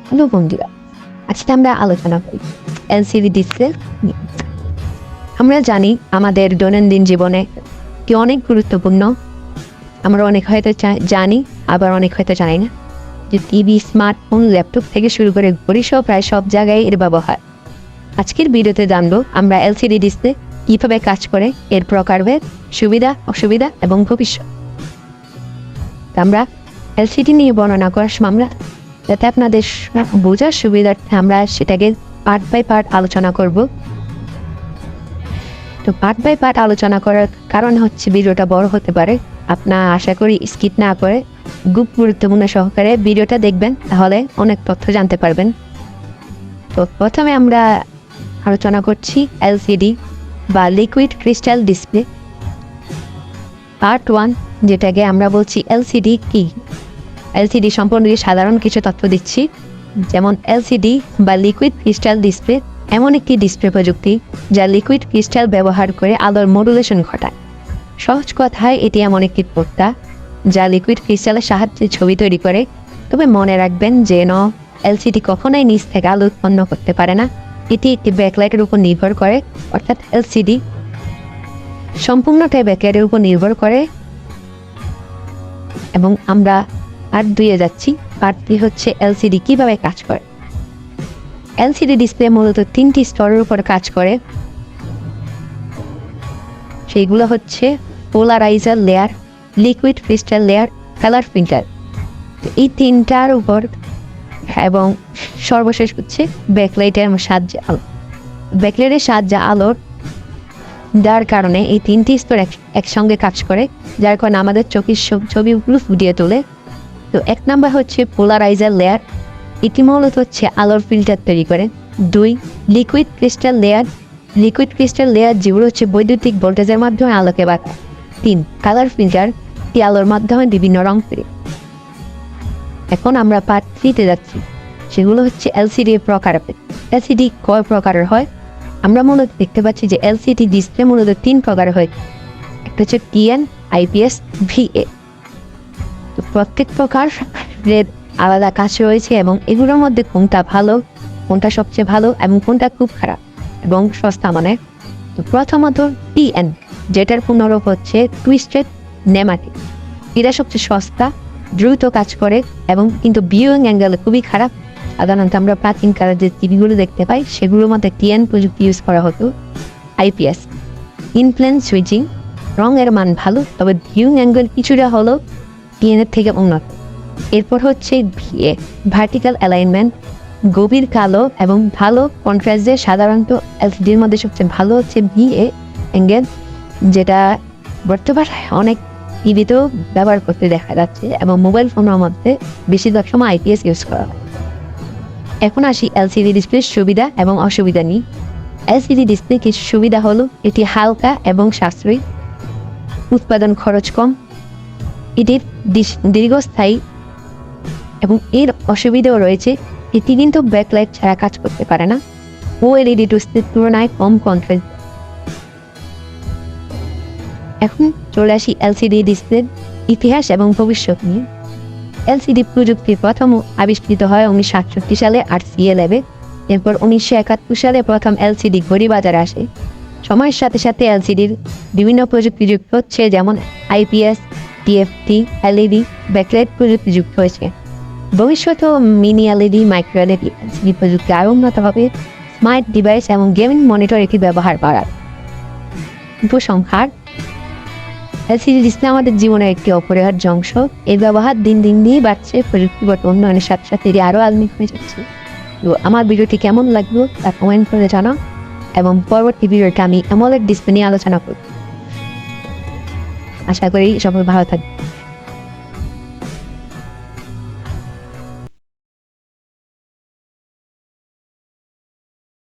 Hello বন্ধুরা, আজকে আমরা আলোচনা করি এলসিডি ডিসপ্লে নিয়ে। আমরা জানি আমাদের দৈনন্দিন জীবনে কি অনেক গুরুত্বপূর্ণ। আমরা অনেক হয়তো জানি, আবার অনেক হয়তো জানি না যে টিভি, স্মার্টফোন, ল্যাপটপ থেকে শুরু করে ঘড়ি সহ প্রায় সব জায়গায় এর ব্যবহার। আজকের ভিডিওতে জানবো আমরা এলসিডি ডিসপ্লে কীভাবে কাজ করে, এর প্রকারভেদ, সুবিধা, অসুবিধা এবং ভবিষ্যৎ। আমরা এলসিডি নিয়ে বর্ণনা করার সময় যাতে আপনাদের বোঝার সুবিধার্থে আমরা সেটাকে পার্ট বাই পার্ট আলোচনা করব। তো পার্ট বাই পার্ট আলোচনা করার কারণ হচ্ছে ভিডিওটা বড় হতে পারে। আপনার আশা করি স্কিপ না করে গুরুত্বপূর্ণ সহকারে ভিডিওটা দেখবেন, তাহলে অনেক তথ্য জানতে পারবেন। তো প্রথমে আমরা আলোচনা করছি এলসিডি বা লিকুইড ক্রিস্টাল ডিসপ্লে পার্ট 1, যেটাকে আমরা বলছি এলসিডি কি। এলসিডি সম্পর্কে সাধারণ কিছু তথ্য দিচ্ছি, যেমন এলসিডি বা লিকুইড ক্রিস্টাল ডিসপ্লে এমন একটি ডিসপ্লে প্রযুক্তি যা লিকুইড ক্রিস্টাল ব্যবহার করে আলোর মডুলেশন ঘটায়। সহজ কথায় এটি এমন একটি পর্দা যা লিকুইড ক্রিস্টালের সাহায্যে ছবি তৈরি করে। তবে মনে রাখবেন যে এলসিডি কখনোই নিচ থেকে আলো উৎপন্ন করতে পারে না, এটি একটি ব্যাকলাইটের উপর নির্ভর করে। অর্থাৎ এলসিডি সম্পূর্ণটাই ব্যাকলাইটের উপর নির্ভর করে। এবং আমরা পার্ট 2-এ যাচ্ছি। পার্ট 3 হচ্ছে এলসিডি কিভাবে কাজ করে। এলসিডি ডিসপ্লে মূলত 3টি স্তরের উপর কাজ করে। সেইগুলো হচ্ছে polarizer layer, liquid crystal layer, colour filter. এই তিনটার উপর, এবং সর্বশেষ হচ্ছে ব্যাকলাইটের সাহায্যে আলো। ব্যাকলাইটের সাহায্যে আলোর যার কারণে এই 3টি স্তর একসঙ্গে কাজ করে, যার কারণে আমাদের চোখের ছবিগুলো ফুটিয়ে তোলে। তো 1 নাম্বার হচ্ছে পোলারাইজার লেয়ার, এটি মূলত হচ্ছে আলোর ফিল্টার তৈরি করে। 2, liquid crystal layer. Liquid crystal layer যেগুলো হচ্ছে বৈদ্যুতিক ভোল্টেজের মাধ্যমে আলোকে বাঁকায়। 3, কালার ফিল্টার, এটি আলোর মাধ্যমে বিভিন্ন রং তৈরি। এখন আমরা পার্ট 3-তে যাচ্ছি, সেগুলো হচ্ছে এলসিডি এর প্রকার। এলসিডি কয় প্রকারের হয়? আমরা মূলত দেখতে পাচ্ছি যে এলসিডি ডিসপ্লে মূলত 3 প্রকার হয়। একটা হচ্ছে টিএন, আইপিএস, ভিএ। তো প্রত্যেক প্রকার আলাদা কাজ রয়েছে, এবং এগুলোর মধ্যে কোনটা ভালো, কোনটা সবচেয়ে ভালো এবং কোনটা খুব খারাপ এবং সস্তা মানে। তো প্রথমত টিএন, যেটার পুনরূপ হচ্ছে টুইস্টেড নেমাটিক। এটা সবচেয়ে সস্তা, দ্রুত কাজ করে, এবং কিন্তু ভিউইং অ্যাঙ্গেলে খুবই খারাপ। সাধারণত আমরা প্রাচীনকালের যে টিভিগুলো দেখতে পাই সেগুলোর মধ্যে টিএন প্রযুক্তি ইউজ করা হতো। আইপিএস, ইনফ্লুয়েন্স সুইচিং, রঙের মান ভালো, তবে ভিউইং অ্যাঙ্গেল কিছুটা হলো টিএনের থেকে উন্নত। এরপর হচ্ছে ভিএ, ভার্টিক্যাল অ্যালাইনমেন্ট, গভীর কালো এবং ভালো কন্ট্রাস্টে। সাধারণত এলসিডির মধ্যে সবচেয়ে ভালো হচ্ছে ভিএ অ্যাঙ্গেল, যেটা বর্তমানে অনেক টিভিতেও ব্যবহার করতে দেখা যাচ্ছে, এবং মোবাইল ফোনের মধ্যে বেশিরভাগ সময় আইপিএস ইউজ করা হয়। এখন আসি এলসিডি ডিসপ্লের সুবিধা এবং অসুবিধা নিয়ে। এলসিডি ডিসপ্লে কিছু সুবিধা হলো এটি হালকা এবং সাশ্রয়ী, উৎপাদন খরচ কম, এটির দীর্ঘস্থায়ী, এবং এর অসুবিধাও রয়েছে, এটি কিন্তু ব্যাকলাইট ছাড়া কাজ করতে পারে না। ওএলইডি ডিসপ্লের তুলনায় কম কন্ট্রাস্ট। এখন চলে আসি এলসিডি ডিসপ্লের ইতিহাস এবং ভবিষ্যৎ নিয়ে। এলসিডি প্রযুক্তি প্রথম আবিষ্কৃত হয় 1967 সালে আরসিএ ল্যাবে। এরপর 1971 সালে প্রথম এলসিডি ঘড়ি বাজারে আসে। সময়ের সাথে সাথে এলসিডির বিভিন্ন প্রযুক্তি যুক্ত হচ্ছে, যেমন আইপিএস, টিএফটি, এলইডি, ব্যাকলাইট প্রযুক্তি যুক্ত হয়েছে। ভবিষ্যতেও mini LED, micro LED, LCD প্রযুক্তি আরও উন্নত হবে। স্মার্ট ডিভাইস এবং গেমিং মনিটর এটি ব্যবহার বাড়ায়। উপসংহার, এলসিডি ডিসপ্লে আমাদের জীবনের একটি অপরিহার্য অংশ। এর ব্যবহার দিন দিন দিয়ে বাড়ছে, প্রযুক্তিগত উন্নয়নের সাথে সাথে এটি আরও আধুনিক হয়ে যাচ্ছে। তো আমার ভিডিওটি কেমন লাগলো তা কমেন্ট করে জানাও, এবং পরবর্তী ভিডিওটা আমি অ্যামোলেড ডিসপ্লে নিয়ে আলোচনা করব। আশা করি সবাই ভালো থাকবে।